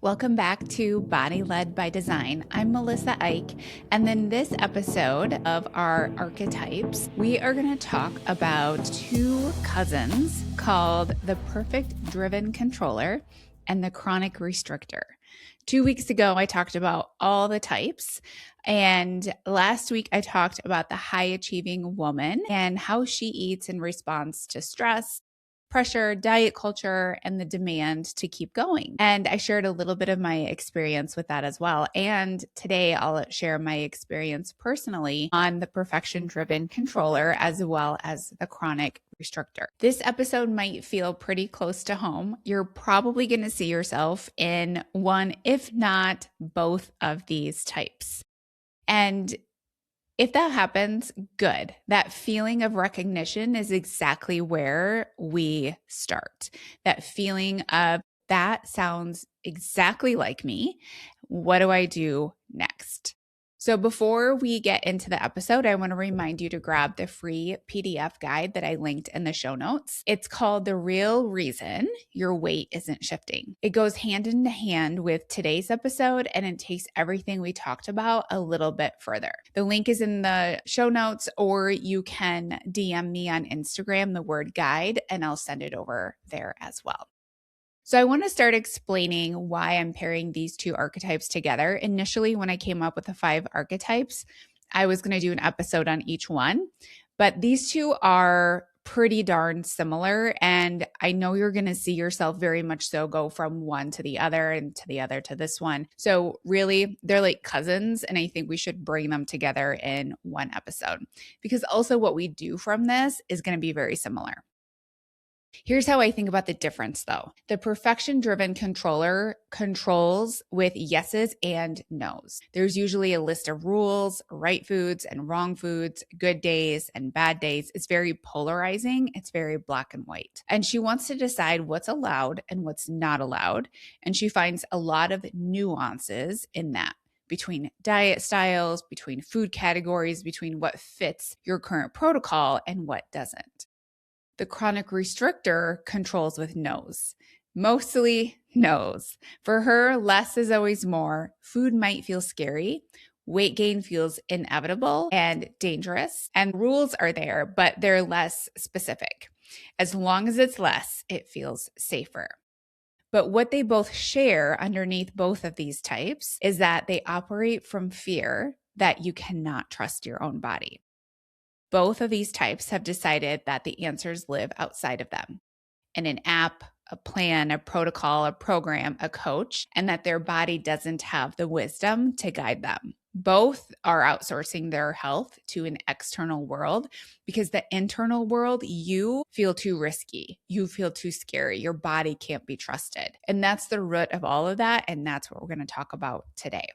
Welcome back to Body Led by Design. I'm Melissa Ike, and in this episode of our archetypes, we are going to talk about two cousins called the Perfect Driven Controller and the Chronic Restrictor. 2 weeks ago, I talked about all the types, and last week I talked about the high achieving woman and how she eats in response to stress, pressure, diet culture, and the demand to keep going. And I shared a little bit of my experience with that as well. And today I'll share my experience personally on the perfection driven controller as well as the chronic restrictor. This episode might feel pretty close to home. You're probably going to see yourself in one, if not both of these types. And if that happens, good. That feeling of recognition is exactly where we start. That feeling of that sounds exactly like me. What do I do next? So before we get into the episode, I want to remind you to grab the free PDF guide that I linked in the show notes. It's called The Real Reason Your Weight Isn't Shifting. It goes hand in hand with today's episode, and it takes everything we talked about a little bit further. The link is in the show notes, or you can DM me on Instagram, the word guide, and I'll send it over there as well. So I want to start explaining why I'm pairing these two archetypes together. Initially, when I came up with the 5 archetypes, I was going to do an episode on each one, but these two are pretty darn similar. And I know you're going to see yourself very much so go from one to the other and to the other to this one. So really, they're like cousins. And I think we should bring them together in one episode because also what we do from this is going to be very similar. Here's how I think about the difference though. The perfection-driven controller controls with yeses and nos. There's usually a list of rules, right foods and wrong foods, good days and bad days. It's very polarizing. It's very black and white. And she wants to decide what's allowed and what's not allowed. And she finds a lot of nuances in that, between diet styles, between food categories, between what fits your current protocol and what doesn't. The chronic restrictor controls with no's, mostly no's. For her, less is always more. Food might feel scary. Weight gain feels inevitable and dangerous. And rules are there, but they're less specific. As long as it's less, it feels safer. But what they both share underneath both of these types is that they operate from fear that you cannot trust your own body. Both of these types have decided that the answers live outside of them, in an app, a plan, a protocol, a program, a coach, and that their body doesn't have the wisdom to guide them. Both are outsourcing their health to an external world because the internal world, you feel too risky. You feel too scary. Your body can't be trusted. And that's the root of all of that. And that's what we're going to talk about today.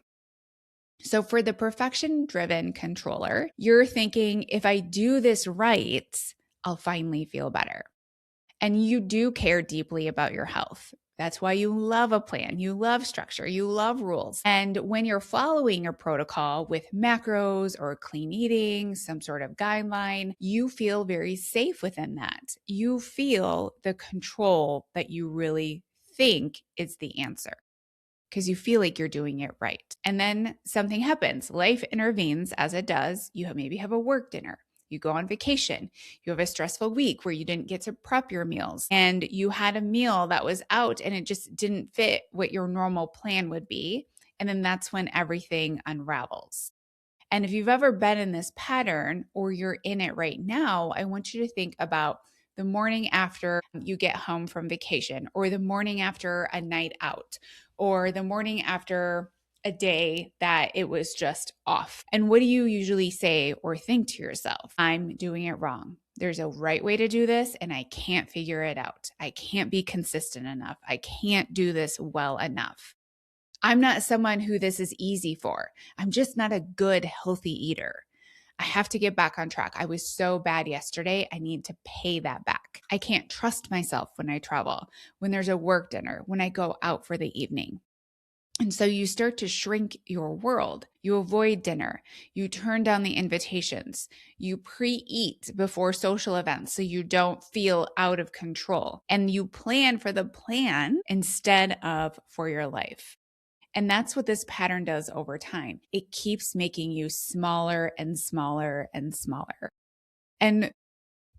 So for the perfection-driven controller, you're thinking, if I do this right, I'll finally feel better. And you do care deeply about your health. That's why you love a plan. You love structure. You love rules. And when you're following a protocol with macros or clean eating, some sort of guideline, you feel very safe within that. You feel the control that you really think is the answer, because you feel like you're doing it right. And then something happens. Life intervenes as it does. You maybe have a work dinner. You go on vacation. You have a stressful week where you didn't get to prep your meals and you had a meal that was out and it just didn't fit what your normal plan would be. And then that's when everything unravels. And if you've ever been in this pattern or you're in it right now, I want you to think about the morning after you get home from vacation, or the morning after a night out, or the morning after a day that it was just off. And what do you usually say or think to yourself? I'm doing it wrong. There's a right way to do this, and I can't figure it out. I can't be consistent enough. I can't do this well enough. I'm not someone who this is easy for. I'm just not a good, healthy eater. I have to get back on track. I was so bad yesterday. I need to pay that back. I can't trust myself when I travel, when there's a work dinner, when I go out for the evening. And so you start to shrink your world. You avoid dinner. You turn down the invitations. You pre-eat before social events so you don't feel out of control. And you plan for the plan instead of for your life. And that's what this pattern does over time. It keeps making you smaller and smaller and smaller. And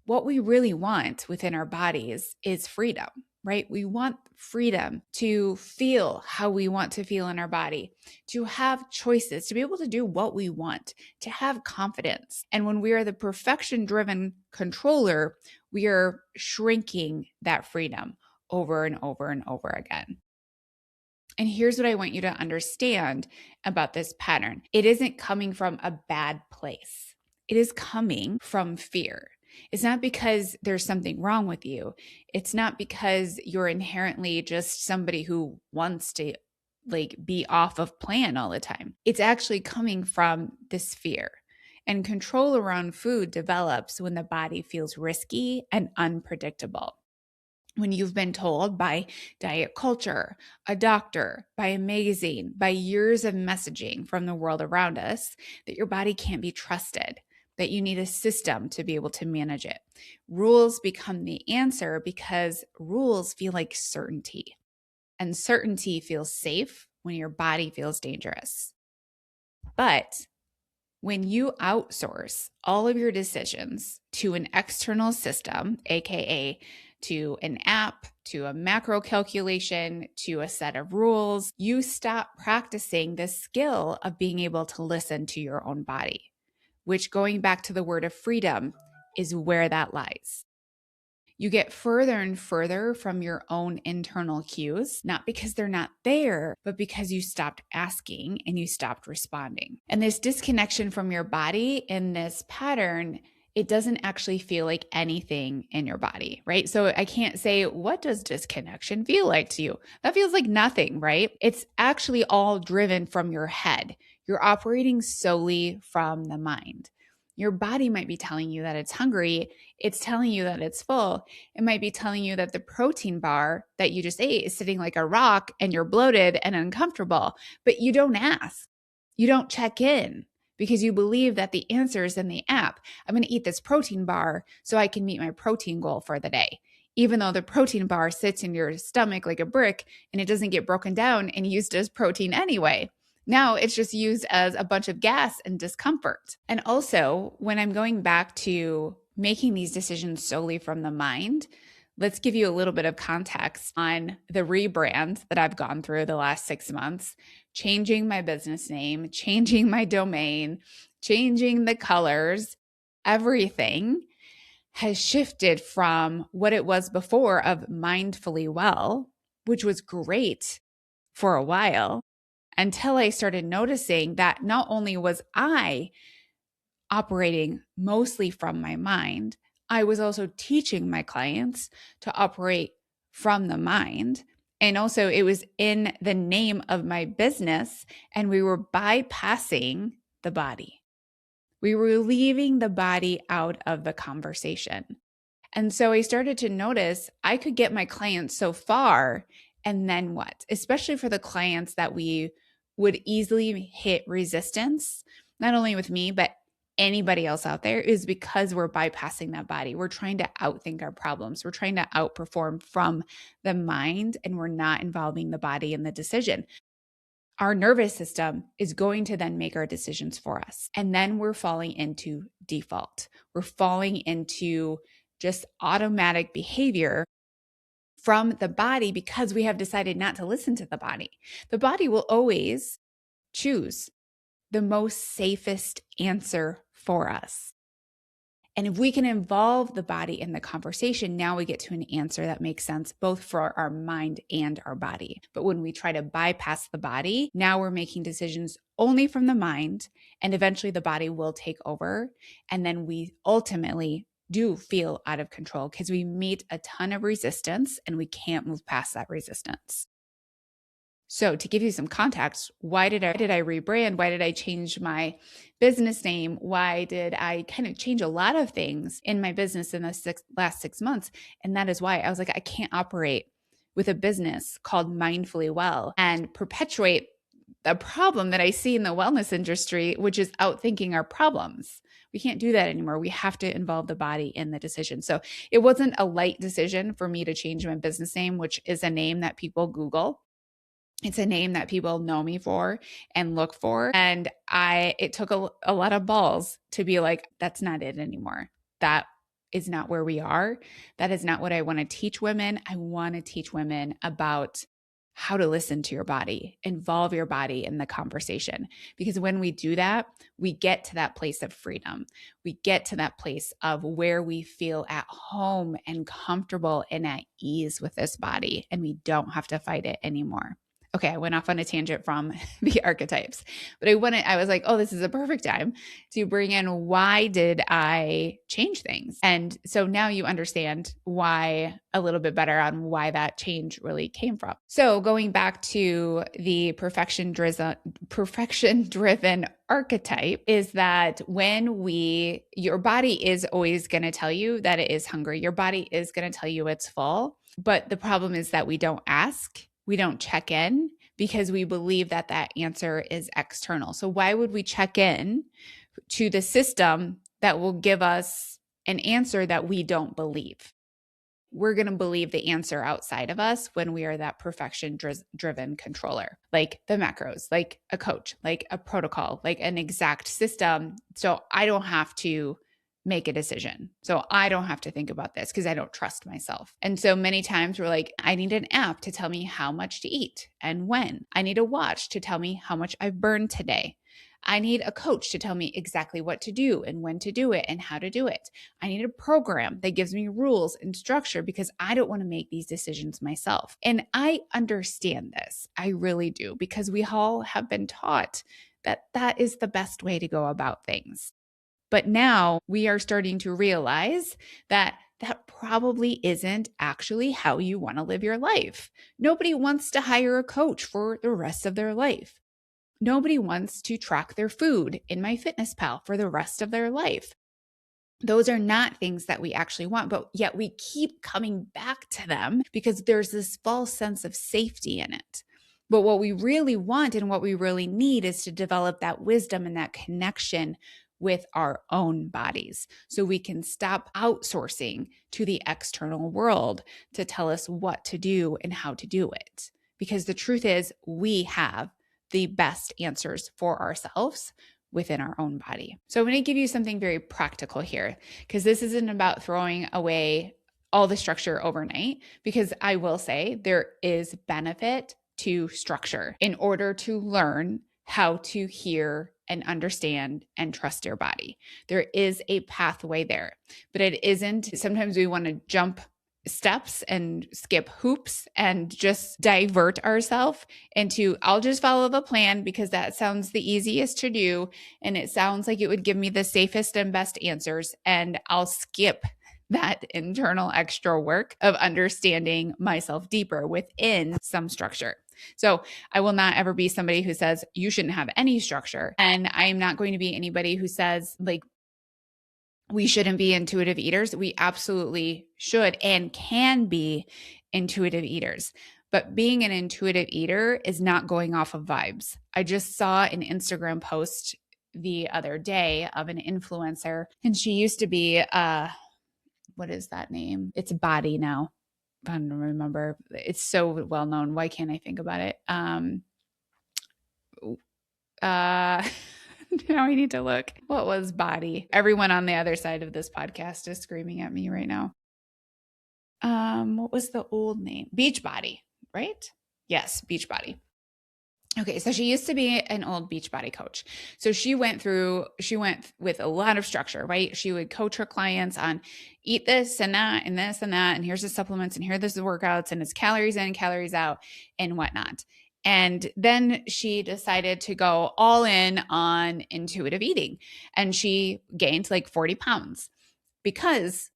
what we really want within our bodies is freedom, right? We want freedom to feel how we want to feel in our body, to have choices, to be able to do what we want, to have confidence. And when we are the perfection driven controller, we are shrinking that freedom over and over and over again. And here's what I want you to understand about this pattern. It isn't coming from a bad place. It is coming from fear. It's not because there's something wrong with you. It's not because you're inherently just somebody who wants to be off of plan all the time. It's actually coming from this fear. And control around food develops when the body feels risky and unpredictable. When you've been told by diet culture, a doctor, by a magazine, by years of messaging from the world around us that your body can't be trusted, that you need a system to be able to manage it. Rules become the answer because rules feel like certainty, and certainty feels safe when your body feels dangerous. But when you outsource all of your decisions to an external system, AKA to an app, to a macro calculation, to a set of rules, you stop practicing the skill of being able to listen to your own body, which, going back to the word of freedom, is where that lies. You get further and further from your own internal cues, not because they're not there, but because you stopped asking and you stopped responding. And this disconnection from your body in this pattern, it doesn't actually feel like anything in your body, right? So I can't say, what does disconnection feel like to you? That feels like nothing, right? It's actually all driven from your head. You're operating solely from the mind. Your body might be telling you that it's hungry. It's telling you that it's full. It might be telling you that the protein bar that you just ate is sitting like a rock and you're bloated and uncomfortable, but you don't ask. You don't check in because you believe that the answer is in the app. I'm going to eat this protein bar so I can meet my protein goal for the day, even though the protein bar sits in your stomach like a brick and it doesn't get broken down and used as protein anyway. Now it's just used as a bunch of gas and discomfort. And also, when I'm going back to making these decisions solely from the mind, let's give you a little bit of context on the rebrand that I've gone through the last 6 months, changing my business name, changing my domain, changing the colors. Everything has shifted from what it was before of mindfully well, which was great for a while, until I started noticing that not only was I operating mostly from my mind, I was also teaching my clients to operate from the mind. And also, it was in the name of my business, and we were bypassing the body. We were leaving the body out of the conversation. And so I started to notice I could get my clients so far, and then what? Especially for the clients that we would easily hit resistance, not only with me, but anybody else out there, is because we're bypassing that body. We're trying to outthink our problems. We're trying to outperform from the mind, and we're not involving the body in the decision. Our nervous system is going to then make our decisions for us. And then we're falling into default. We're falling into just automatic behavior from the body because we have decided not to listen to the body. The body will always choose the most safest answer for us. And if we can involve the body in the conversation, now we get to an answer that makes sense both for our mind and our body. But when we try to bypass the body, now we're making decisions only from the mind, and eventually the body will take over. And then we ultimately do feel out of control because we meet a ton of resistance and we can't move past that resistance. So to give you some context, why did I rebrand? Why did I change my business name? Why did I kind of change a lot of things in my business in the last 6 months? And that is why I was like, I can't operate with a business called Mindfully Well and perpetuate the problem that I see in the wellness industry, which is outthinking our problems. We can't do that anymore. We have to involve the body in the decision. So it wasn't a light decision for me to change my business name, which is a name that people Google. It's a name that people know me for and look for. And it took a lot of balls to be like, that's not it anymore. That is not where we are. That is not what I want to teach women. I want to teach women about how to listen to your body, involve your body in the conversation. Because when we do that, we get to that place of freedom. We get to that place of where we feel at home and comfortable and at ease with this body, and we don't have to fight it anymore. Okay, I went off on a tangent from the archetypes, but I was like, oh, this is a perfect time to bring in why did I change things? And so now you understand why a little bit better on why that change really came from. So going back to the perfection driven archetype is that your body is always going to tell you that it is hungry. Your body is going to tell you it's full. But the problem is that we don't ask. We don't check in because we believe that that answer is external. So why would we check in to the system that will give us an answer that we don't believe? We're going to believe the answer outside of us when we are that perfection-driven controller, like the macros, like a coach, like a protocol, like an exact system. So I don't have to make a decision. So I don't have to think about this because I don't trust myself. And so many times we're like, I need an app to tell me how much to eat and when. I need a watch to tell me how much I've burned today. I need a coach to tell me exactly what to do and when to do it and how to do it. I need a program that gives me rules and structure because I don't want to make these decisions myself. And I understand this. I really do, because we all have been taught that that is the best way to go about things. But now we are starting to realize that that probably isn't actually how you want to live your life. Nobody wants to hire a coach for the rest of their life. Nobody wants to track their food in MyFitnessPal for the rest of their life. Those are not things that we actually want, but yet we keep coming back to them because there's this false sense of safety in it. But what we really want and what we really need is to develop that wisdom and that connection with our own bodies so we can stop outsourcing to the external world to tell us what to do and how to do it. Because the truth is, we have the best answers for ourselves within our own body. So I'm going to give you something very practical here, because this isn't about throwing away all the structure overnight, because I will say there is benefit to structure in order to learn how to hear and understand and trust your body. There is a pathway there, but it isn't. Sometimes we want to jump steps and skip hoops and just divert ourselves into, I'll just follow the plan because that sounds the easiest to do. And it sounds like it would give me the safest and best answers. And I'll skip that internal extra work of understanding myself deeper within some structure. So I will not ever be somebody who says you shouldn't have any structure. And I am not going to be anybody who says like, we shouldn't be intuitive eaters. We absolutely should and can be intuitive eaters. But being an intuitive eater is not going off of vibes. I just saw an Instagram post the other day of an influencer, and she used to be, what is that name? It's Body now. I don't remember. It's so well known. Why can't I think about it? Now I need to look. What was Body? Everyone on the other side of this podcast is screaming at me right now. What was the old name? Beachbody, right? Yes, Beachbody. Okay, so she used to be an old Beachbody coach. So she went with a lot of structure, right? She would coach her clients on eat this and that and this and that, and here's the supplements and here this the workouts, and it's calories in, calories out, and whatnot. And then she decided to go all in on intuitive eating, and she gained like 40 pounds because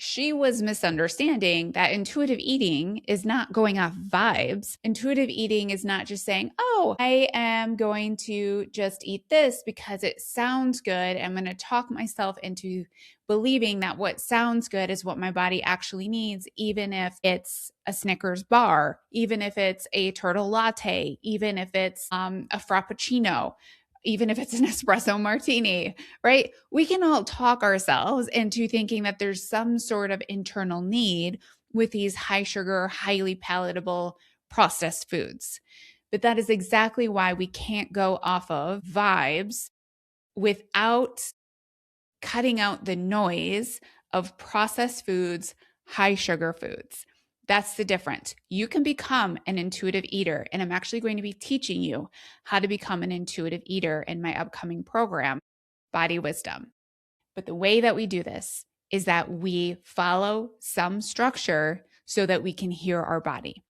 she was misunderstanding that intuitive eating is not going off vibes. Intuitive eating is not just saying, oh, I am going to just eat this because it sounds good. I'm going to talk myself into believing that what sounds good is what my body actually needs, even if it's a Snickers bar, even if it's a turtle latte, even if it's a frappuccino, even if it's an espresso martini, right? We can all talk ourselves into thinking that there's some sort of internal need with these high sugar, highly palatable processed foods. But that is exactly why we can't go off of vibes without cutting out the noise of processed foods, high sugar foods. That's the difference. You can become an intuitive eater, and I'm actually going to be teaching you how to become an intuitive eater in my upcoming program, Body Wisdom. But the way that we do this is that we follow some structure so that we can hear our body.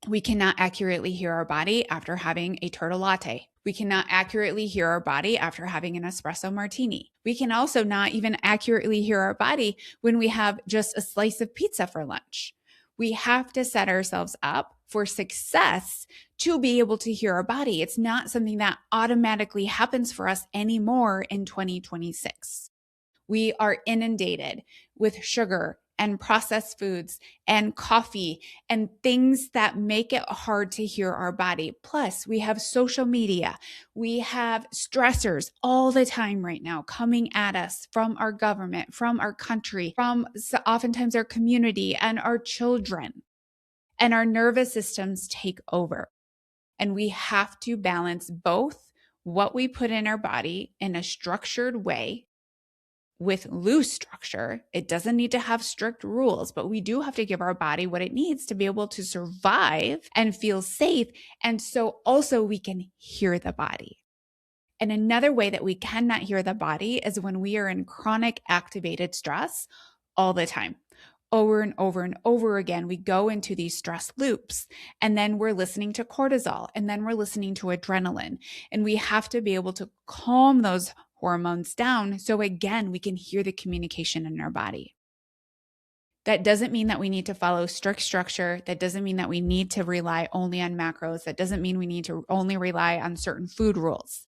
We cannot accurately hear our body after having a turtle latte. We cannot accurately hear our body after having an espresso martini. We can also not even accurately hear our body when we have just a slice of pizza for lunch. We have to set ourselves up for success to be able to hear our body. It's not something that automatically happens for us anymore in 2026. We are inundated with sugar and processed foods and coffee and things that make it hard to hear our body. Plus, we have social media. We have stressors all the time right now coming at us from our government, from our country, from oftentimes our community and our children. And our nervous systems take over. And we have to balance both what we put in our body in a structured way with loose structure. It doesn't need to have strict rules, but we do have to give our body what it needs to be able to survive and feel safe. And so also we can hear the body. And another way that we cannot hear the body is when we are in chronic activated stress all the time. Over and over and over again, we go into these stress loops, and then we're listening to cortisol, and then we're listening to adrenaline. And we have to be able to calm those hormones down so again, we can hear the communication in our body. That doesn't mean that we need to follow strict structure. That doesn't mean that we need to rely only on macros. That doesn't mean we need to only rely on certain food rules.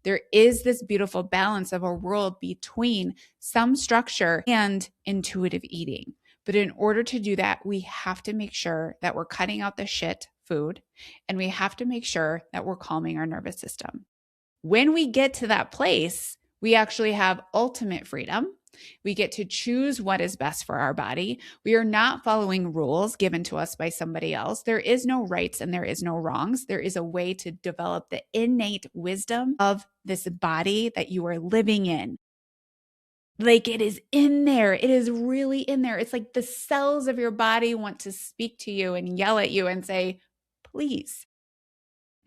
There is this beautiful balance of a world between some structure and intuitive eating. But in order to do that, we have to make sure that we're cutting out the shit food, and we have to make sure that we're calming our nervous system. When we get to that place, we actually have ultimate freedom. We get to choose what is best for our body. We are not following rules given to us by somebody else. There is no rights and there is no wrongs. There is a way to develop the innate wisdom of this body that you are living in. Like, it is in there. It is really in there. It's like the cells of your body want to speak to you and yell at you and say, please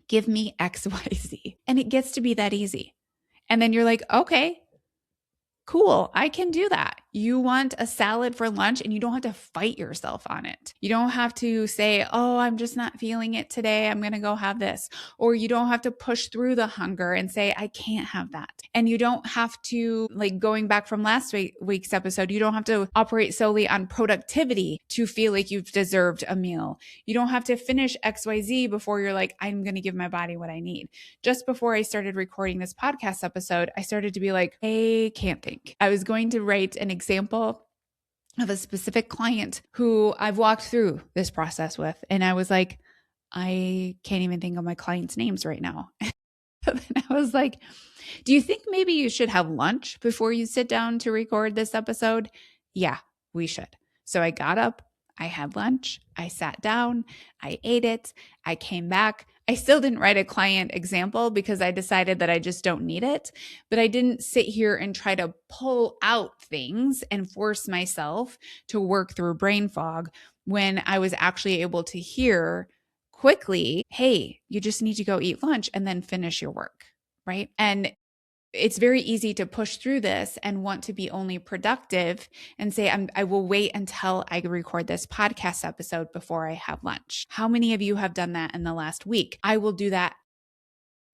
give me XYZ. And it gets to be that easy. And then you're like, okay, cool, I can do that. You want a salad for lunch and you don't have to fight yourself on it. You don't have to say, oh, I'm just not feeling it today, I'm going to go have this. Or you don't have to push through the hunger and say, I can't have that. And you don't have to, like going back from last week's episode, you don't have to operate solely on productivity to feel like you've deserved a meal. You don't have to finish XYZ before you're like, I'm going to give my body what I need. Just before I started recording this podcast episode, I started to be like, I can't think. I was going to write an example of a specific client who I've walked through this process with. And I was like, I can't even think of my clients' names right now. And I was like, do you think maybe you should have lunch before you sit down to record this episode? Yeah, we should. So I got up, I had lunch, I sat down, I ate it, I came back. I still didn't write a client example because I decided that I just don't need it. But I didn't sit here and try to pull out things and force myself to work through brain fog when I was actually able to hear quickly, hey, you just need to go eat lunch and then finish your work, right? And it's very easy to push through this and want to be only productive and say, I will wait until I record this podcast episode before I have lunch. How many of you have done that in the last week? I will do that.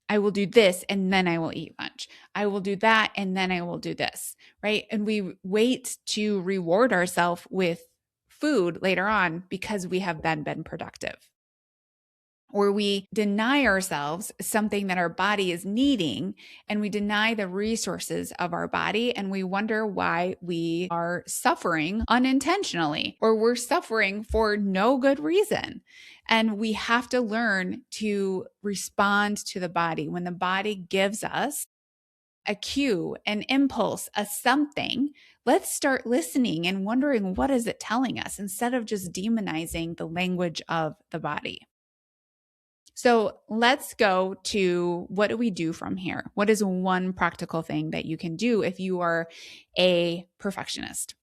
I will do this and then I will eat lunch. I will do that and then I will do this, right? And we wait to reward ourselves with food later on because we have been productive. Or we deny ourselves something that our body is needing, and we deny the resources of our body, and we wonder why we are suffering unintentionally, or we're suffering for no good reason. And we have to learn to respond to the body. When the body gives us a cue, an impulse, a something, let's start listening and wondering, what is it telling us, instead of just demonizing the language of the body. So let's go to what do we do from here? What is one practical thing that you can do if you are a perfectionist?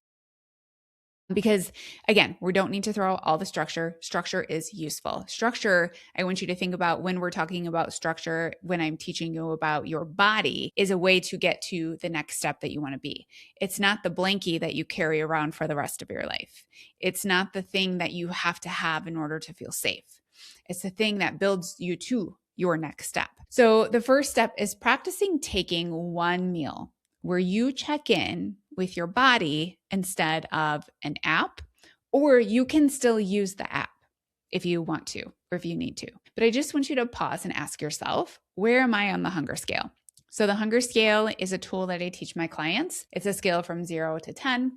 Because again, we don't need to throw out all the structure. Structure is useful. Structure, I want you to think about when we're talking about structure, when I'm teaching you about your body, is a way to get to the next step that you want to be. It's not the blankie that you carry around for the rest of your life. It's not the thing that you have to have in order to feel safe. It's the thing that builds you to your next step. So the first step is practicing taking one meal where you check in with your body instead of an app, or you can still use the app if you want to or if you need to. But I just want you to pause and ask yourself, where am I on the hunger scale? So the hunger scale is a tool that I teach my clients. It's a scale from 0 to 10.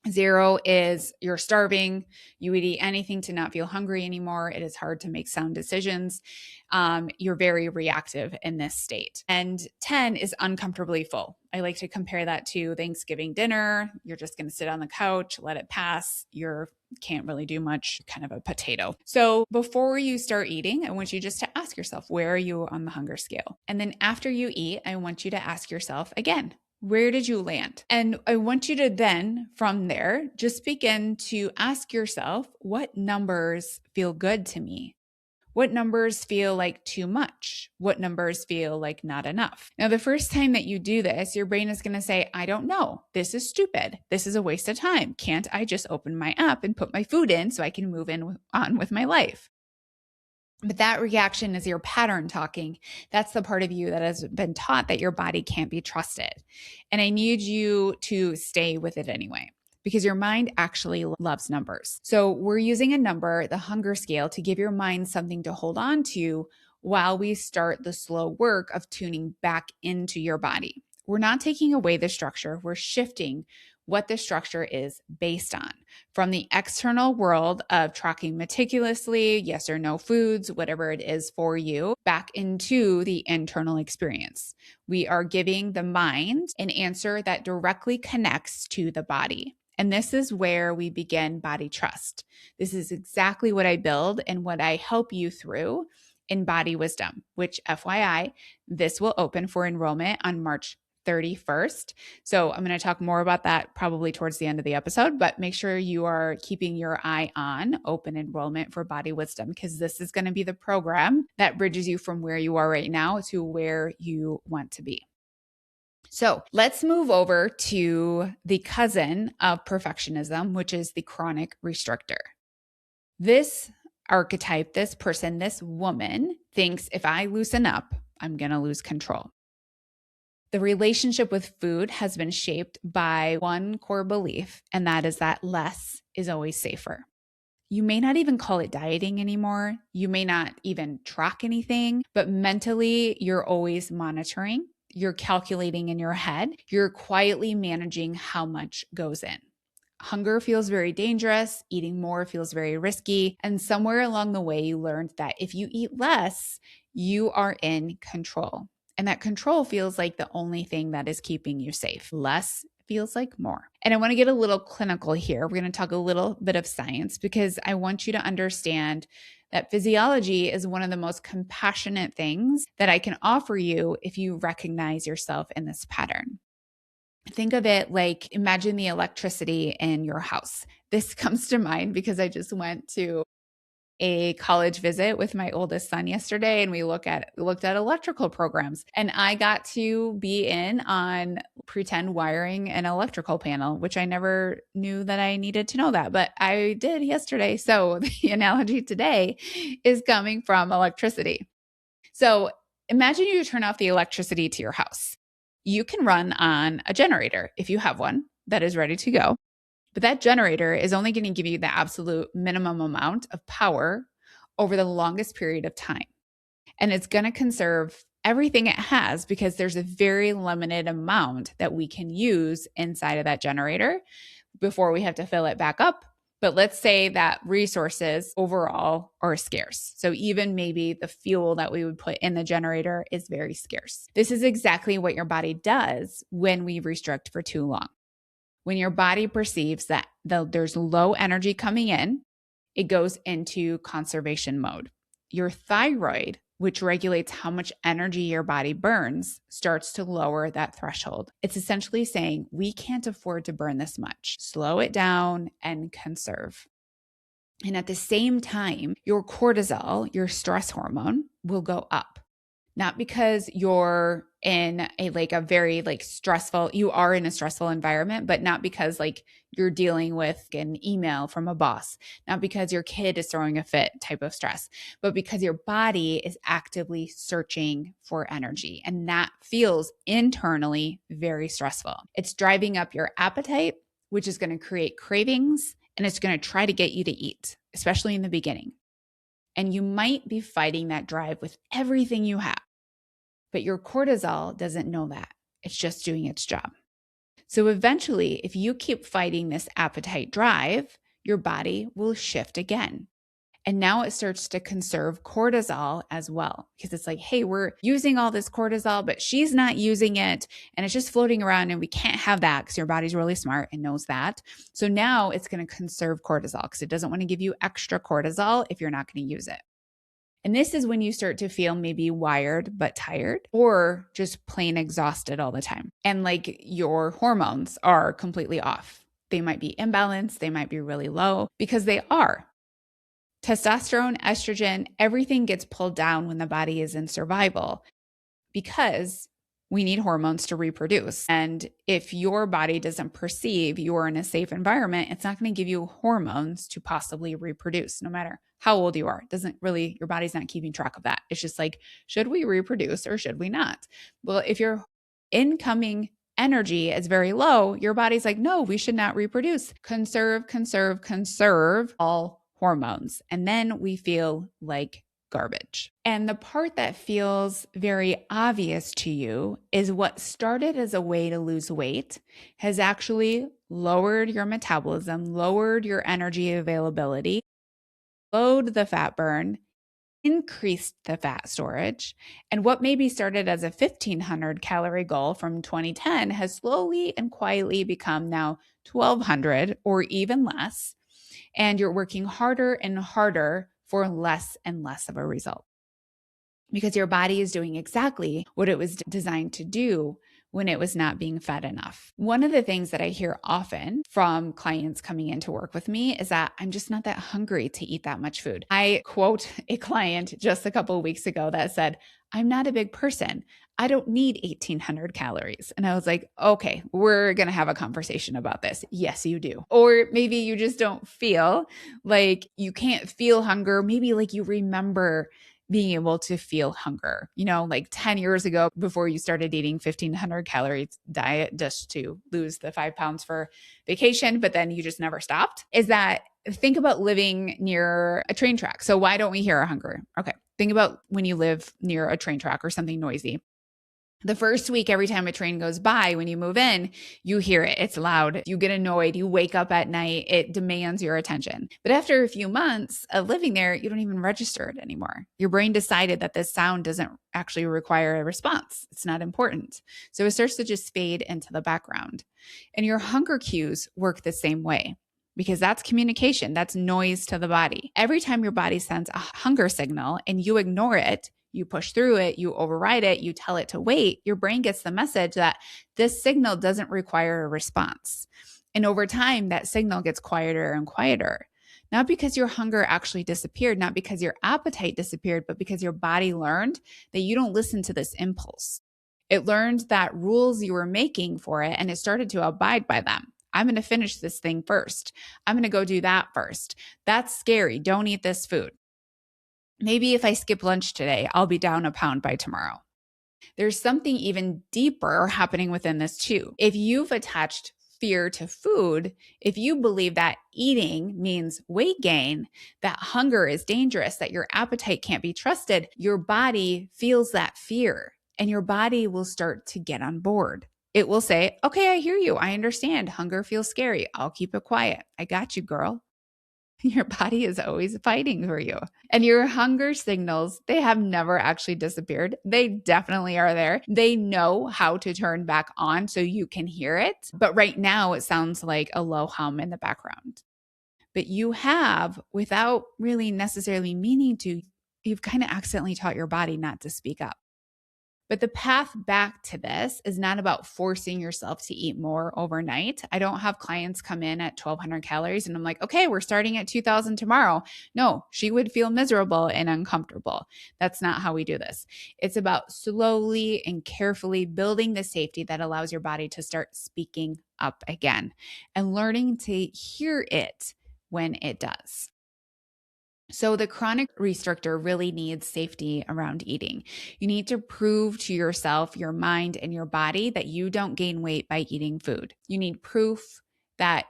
0 is you're starving. You would eat anything to not feel hungry anymore. It is hard to make sound decisions. You're very reactive in this state. And 10 is uncomfortably full. I like to compare that to Thanksgiving dinner. You're just going to sit on the couch, let it pass. You can't really do much, kind of a potato. So before you start eating, I want you just to ask yourself, where are you on the hunger scale? And then after you eat, I want you to ask yourself again, where did you land? And I want you to then, from there, just begin to ask yourself, what numbers feel good to me? What numbers feel like too much? What numbers feel like not enough? Now, the first time that you do this, your brain is going to say, I don't know. This is stupid. This is a waste of time. Can't I just open my app and put my food in so I can move on with my life? But that reaction is your pattern talking. That's the part of you that has been taught that your body can't be trusted. And I need you to stay with it anyway, because your mind actually loves numbers. So we're using a number, the hunger scale, to give your mind something to hold on to while we start the slow work of tuning back into your body. We're not taking away the structure. We're shifting what the structure is based on from the external world of tracking meticulously, yes or no foods, whatever it is for you, back into the internal experience. We are giving the mind an answer that directly connects to the body. And this is where we begin body trust. This is exactly what I build and what I help you through in Body Wisdom, which FYI, this will open for enrollment on March 31st. So I'm going to talk more about that probably towards the end of the episode, but make sure you are keeping your eye on open enrollment for Body Wisdom, because this is going to be the program that bridges you from where you are right now to where you want to be. So let's move over to the cousin of perfectionism, which is the chronic restrictor. This archetype, this person, this woman thinks if I loosen up, I'm going to lose control. The relationship with food has been shaped by one core belief, and that is that less is always safer. You may not even call it dieting anymore. You may not even track anything, but mentally, you're always monitoring. You're calculating in your head. You're quietly managing how much goes in. Hunger feels very dangerous. Eating more feels very risky. And somewhere along the way, you learned that if you eat less, you are in control. And that control feels like the only thing that is keeping you safe. Less feels like more. And I want to get a little clinical here. We're going to talk a little bit of science because I want you to understand that physiology is one of the most compassionate things that I can offer you if you recognize yourself in this pattern. Think of it like, imagine the electricity in your house. This comes to mind because I just went to a college visit with my oldest son yesterday, and we looked at electrical programs, and I got to be in on pretend wiring an electrical panel, which I never knew that I needed to know that, but I did yesterday. So the analogy today is coming from electricity. So imagine you turn off the electricity to your house. You can run on a generator if you have one that is ready to go. But that generator is only going to give you the absolute minimum amount of power over the longest period of time. And it's going to conserve everything it has because there's a very limited amount that we can use inside of that generator before we have to fill it back up. But let's say that resources overall are scarce. So even maybe the fuel that we would put in the generator is very scarce. This is exactly what your body does when we restrict for too long. When your body perceives that there's low energy coming in, it goes into conservation mode. Your thyroid, which regulates how much energy your body burns, starts to lower that threshold. It's essentially saying, we can't afford to burn this much. Slow it down and conserve. And at the same time, your cortisol, your stress hormone, will go up. Not because you're in a very stressful, you are in a stressful environment, but not because you're dealing with an email from a boss, not because your kid is throwing a fit type of stress, but because your body is actively searching for energy. And that feels internally very stressful. It's driving up your appetite, which is going to create cravings, and it's going to try to get you to eat, especially in the beginning. And you might be fighting that drive with everything you have. But your cortisol doesn't know that. It's just doing its job. So eventually, if you keep fighting this appetite drive, your body will shift again. And now it starts to conserve cortisol as well, because it's like, hey, we're using all this cortisol, but she's not using it. And it's just floating around, and we can't have that because your body's really smart and knows that. So now it's going to conserve cortisol because it doesn't want to give you extra cortisol if you're not going to use it. And this is when you start to feel maybe wired but tired, or just plain exhausted all the time. And your hormones are completely off. They might be imbalanced, they might be really low, because they are. Testosterone, estrogen, everything gets pulled down when the body is in survival, because we need hormones to reproduce. And if your body doesn't perceive you're in a safe environment, it's not going to give you hormones to possibly reproduce, no matter how old you are. It doesn't really, your body's not keeping track of that. It's just should we reproduce or should we not? Well, if your incoming energy is very low, your body's like, no, we should not reproduce. Conserve, conserve, conserve all hormones. And then we feel like garbage. And the part that feels very obvious to you is what started as a way to lose weight has actually lowered your metabolism, lowered your energy availability, slowed the fat burn, increased the fat storage. And what maybe started as a 1,500 calorie goal from 2010 has slowly and quietly become now 1,200 or even less. And you're working harder and harder for less and less of a result, because your body is doing exactly what it was designed to do when it was not being fed enough. One of the things that I hear often from clients coming in to work with me is that I'm just not that hungry to eat that much food. I quote a client just a couple of weeks ago that said, I'm not a big person. I don't need 1,800 calories. And I was like, okay, we're going to have a conversation about this. Yes, you do. Or maybe you just don't feel like you can't feel hunger. Maybe you remember being able to feel hunger, 10 years ago, before you started eating 1,500 calories diet just to lose the 5 pounds for vacation, but then you just never stopped. Is that, think about living near a train track. So why don't we hear our hunger? Okay. Think about when you live near a train track or something noisy. The first week, every time a train goes by, when you move in, you hear it. It's loud. You get annoyed. You wake up at night. It demands your attention. But after a few months of living there, you don't even register it anymore. Your brain decided that this sound doesn't actually require a response. It's not important. So it starts to just fade into the background. And your hunger cues work the same way, because that's communication. That's noise to the body. Every time your body sends a hunger signal and you ignore it, you push through it, you override it, you tell it to wait, your brain gets the message that this signal doesn't require a response. And over time, that signal gets quieter and quieter. Not because your hunger actually disappeared, not because your appetite disappeared, but because your body learned that you don't listen to this impulse. It learned that rules you were making for it, and it started to abide by them. I'm going to finish this thing first. I'm going to go do that first. That's scary. Don't eat this food. Maybe if I skip lunch today, I'll be down a pound by tomorrow. There's something even deeper happening within this too. If you've attached fear to food, if you believe that eating means weight gain, that hunger is dangerous, that your appetite can't be trusted, your body feels that fear and your body will start to get on board. It will say, okay, I hear you. I understand. Hunger feels scary. I'll keep it quiet. I got you, girl. Your body is always fighting for you. And your hunger signals, they have never actually disappeared. They definitely are there. They know how to turn back on so you can hear it. But right now, it sounds like a low hum in the background. But you have, without really necessarily meaning to, you've kind of accidentally taught your body not to speak up. But the path back to this is not about forcing yourself to eat more overnight. I don't have clients come in at 1,200 calories and I'm like, okay, we're starting at 2,000 tomorrow. No, she would feel miserable and uncomfortable. That's not how we do this. It's about slowly and carefully building the safety that allows your body to start speaking up again and learning to hear it when it does. So the chronic restrictor really needs safety around eating. You need to prove to yourself, your mind, and your body that you don't gain weight by eating food. You need proof that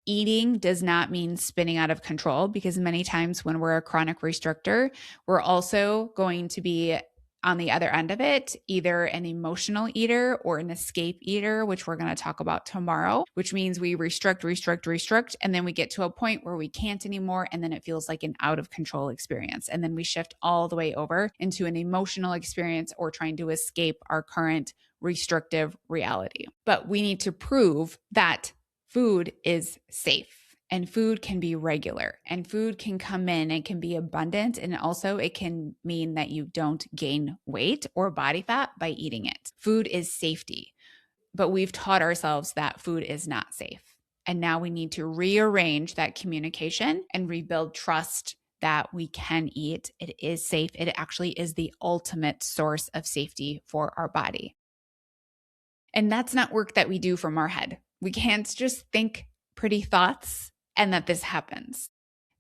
eating does not mean spinning out of control, because many times when we're a chronic restrictor, we're also going to be on the other end of it, either an emotional eater or an escape eater, which we're going to talk about tomorrow, which means we restrict, and then we get to a point where we can't anymore. And then it feels like an out of control experience. And then we shift all the way over into an emotional experience or trying to escape our current restrictive reality. But we need to prove that food is safe. And food can be regular, and food can come in and can be abundant. And also it can mean that you don't gain weight or body fat by eating it. Food is safety, but we've taught ourselves that food is not safe. And now we need to rearrange that communication and rebuild trust that we can eat. It is safe. It actually is the ultimate source of safety for our body. And that's not work that we do from our head. We can't just think pretty thoughts and that this happens.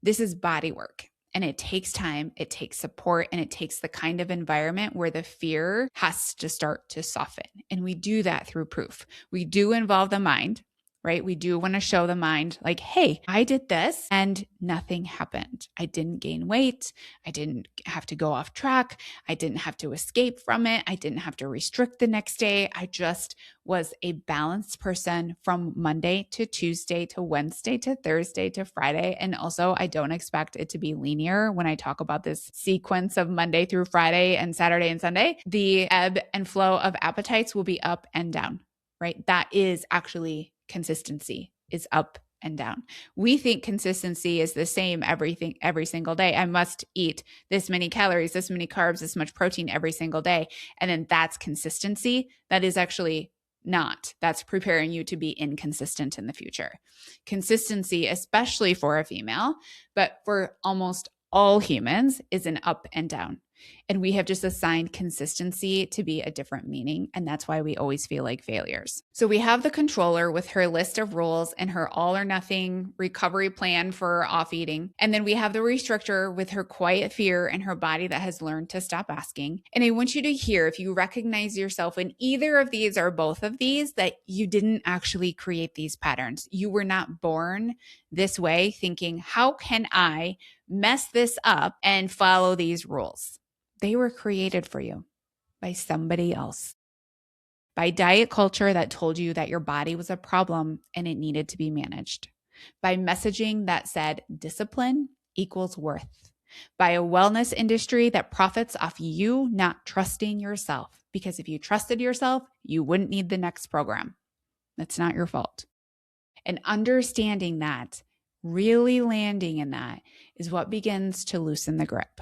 This is body work, and it takes time, it takes support, and it takes the kind of environment where the fear has to start to soften. And we do that through proof. We do involve the mind, right? We do want to show the mind like, hey, I did this and nothing happened. I didn't gain weight. I didn't have to go off track. I didn't have to escape from it. I didn't have to restrict the next day. I just was a balanced person from Monday to Tuesday to Wednesday to Thursday to Friday. And also, I don't expect it to be linear when I talk about this sequence of Monday through Friday and Saturday and Sunday. The ebb and flow of appetites will be up and down, right? That is actually consistency, is up and down. We think consistency is the same every single day. I must eat this many calories, this many carbs, this much protein every single day. And then that's consistency. That is actually not. That's preparing you to be inconsistent in the future. Consistency, especially for a female, but for almost all humans, is an up and down. And we have just assigned consistency to be a different meaning. And that's why we always feel like failures. So we have the controller with her list of rules and her all or nothing recovery plan for off eating. And then we have the restrictor with her quiet fear and her body that has learned to stop asking. And I want you to hear, if you recognize yourself in either of these or both of these, that you didn't actually create these patterns. You were not born this way thinking, how can I mess this up and follow these rules? They were created for you by somebody else, by diet culture that told you that your body was a problem and it needed to be managed, by messaging that said discipline equals worth, by a wellness industry that profits off you not trusting yourself, because if you trusted yourself, you wouldn't need the next program. That's not your fault. And understanding that, really landing in that, is what begins to loosen the grip.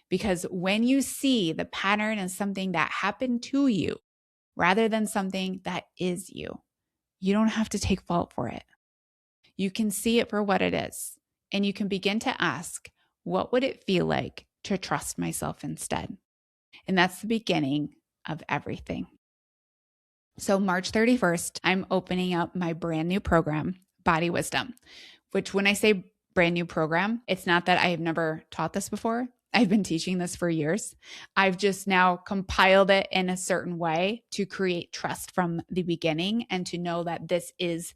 Because when you see the pattern as something that happened to you rather than something that is you, you don't have to take fault for it. You can see it for what it is. And you can begin to ask, what would it feel like to trust myself instead? And that's the beginning of everything. So March 31st, I'm opening up my brand new program, Body Wisdom, which when I say brand new program, it's not that I have never taught this before. I've been teaching this for years. I've just now compiled it in a certain way to create trust from the beginning and to know that this is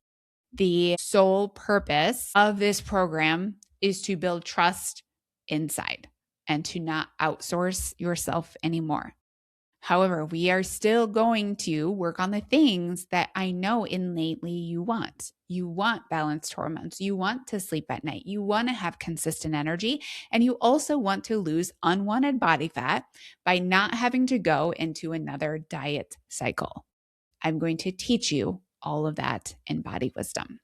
the sole purpose of this program, is to build trust inside and to not outsource yourself anymore. However, we are still going to work on the things that I know innately you want. You want balanced hormones. You want to sleep at night. You want to have consistent energy. And you also want to lose unwanted body fat by not having to go into another diet cycle. I'm going to teach you all of that in Body Wisdom.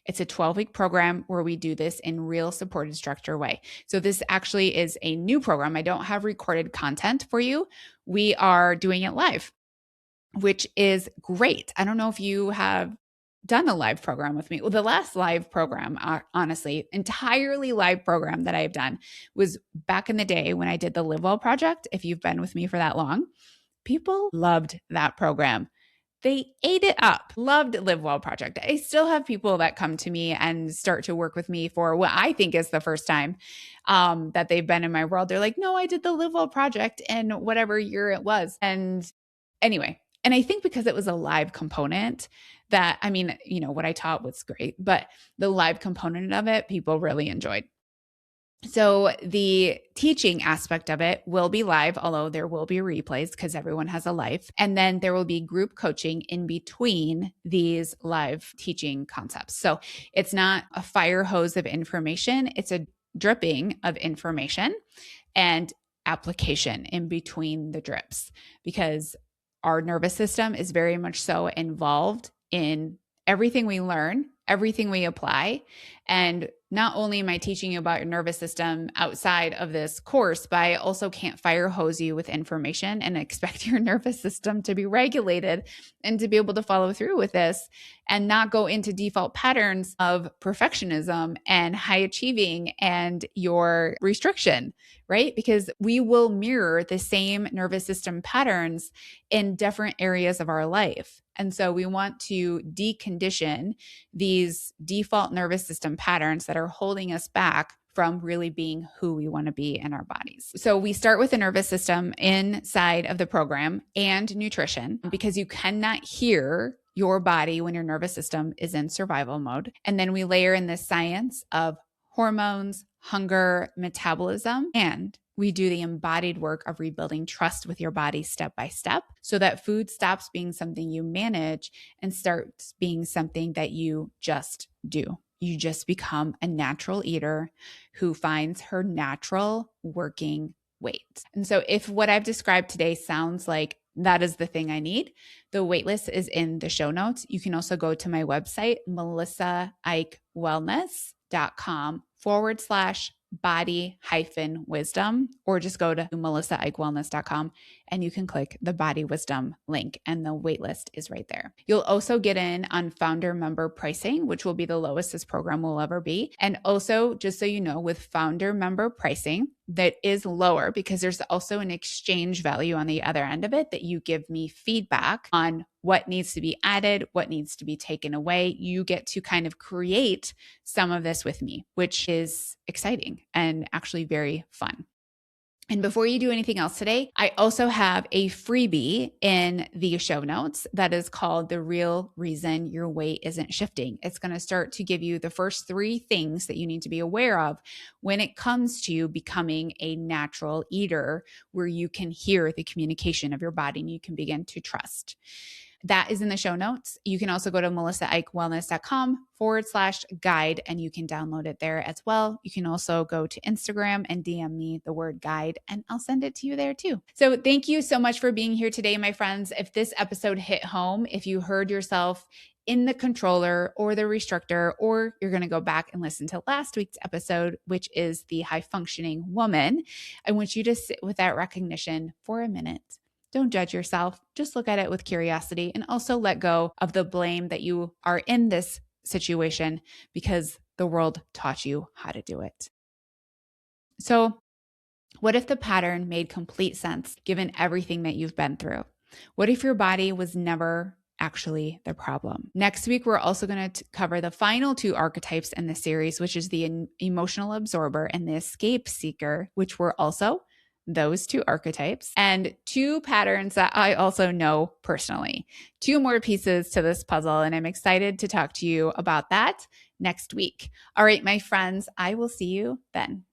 It's a 12-week program where we do this in real supported structure way. So this actually is a new program. I don't have recorded content for you. We are doing it live, which is great. I don't know if you have done a live program with me. Well, the last live program, honestly, entirely live program that I've done was back in the day when I did the Live Well project. If you've been with me for that long, people loved that program. They ate it up. Loved Live Well project. I still have people that come to me and start to work with me for what I think is the first time that they've been in my world. They're like, no, I did the Live Well project in whatever year it was. And anyway, and I think because it was a live component that, I mean, what I taught was great, but the live component of it, people really enjoyed. So the teaching aspect of it will be live, although there will be replays because everyone has a life. And then there will be group coaching in between these live teaching concepts. So it's not a fire hose of information. It's a dripping of information and application in between the drips, because our nervous system is very much so involved in everything we learn, everything we apply. And not only am I teaching you about your nervous system outside of this course, but I also can't fire hose you with information and expect your nervous system to be regulated and to be able to follow through with this and not go into default patterns of perfectionism and high achieving and your restriction, right? Because we will mirror the same nervous system patterns in different areas of our life. And so we want to decondition these default nervous system patterns that are holding us back from really being who we want to be in our bodies. So we start with the nervous system inside of the program and nutrition, because you cannot hear your body when your nervous system is in survival mode. And then we layer in the science of hormones, hunger, metabolism, and we do the embodied work of rebuilding trust with your body step by step so that food stops being something you manage and starts being something that you just do. You just become a natural eater who finds her natural working weight. And so if what I've described today sounds like that is the thing I need, the waitlist is in the show notes. You can also go to my website, melissaikewellness.com/body-wisdom, or just go to melissaikewellness.com and you can click the body wisdom link and the waitlist is right there. You'll also get in on founder member pricing, which will be the lowest this program will ever be. And also, just so you know, with founder member pricing, that is lower because there's also an exchange value on the other end of it that you give me feedback on what needs to be added, what needs to be taken away. You get to kind of create some of this with me, which is exciting and actually very fun. And before you do anything else today, I also have a freebie in the show notes that is called The Real Reason Your Weight Isn't Shifting. It's going to start to give you the first 3 things that you need to be aware of when it comes to becoming a natural eater, where you can hear the communication of your body and you can begin to trust. That is in the show notes. You can also go to melissaikewellness.com/guide and you can download it there as well. You can also go to Instagram and DM me the word guide and I'll send it to you there too. So thank you so much for being here today, my friends. If this episode hit home, if you heard yourself in the controller or the restrictor, or you're going to go back and listen to last week's episode, which is the high functioning woman, I want you to sit with that recognition for a minute. Don't judge yourself. Just look at it with curiosity and also let go of the blame that you are in this situation because the world taught you how to do it. So, what if the pattern made complete sense given everything that you've been through? What if your body was never actually the problem? Next week, we're also going to cover the final 2 archetypes in the series, which is the emotional absorber and the escape seeker, which were also those 2 archetypes, and 2 patterns that I also know personally. 2 more pieces to this puzzle, and I'm excited to talk to you about that next week. All right, my friends, I will see you then.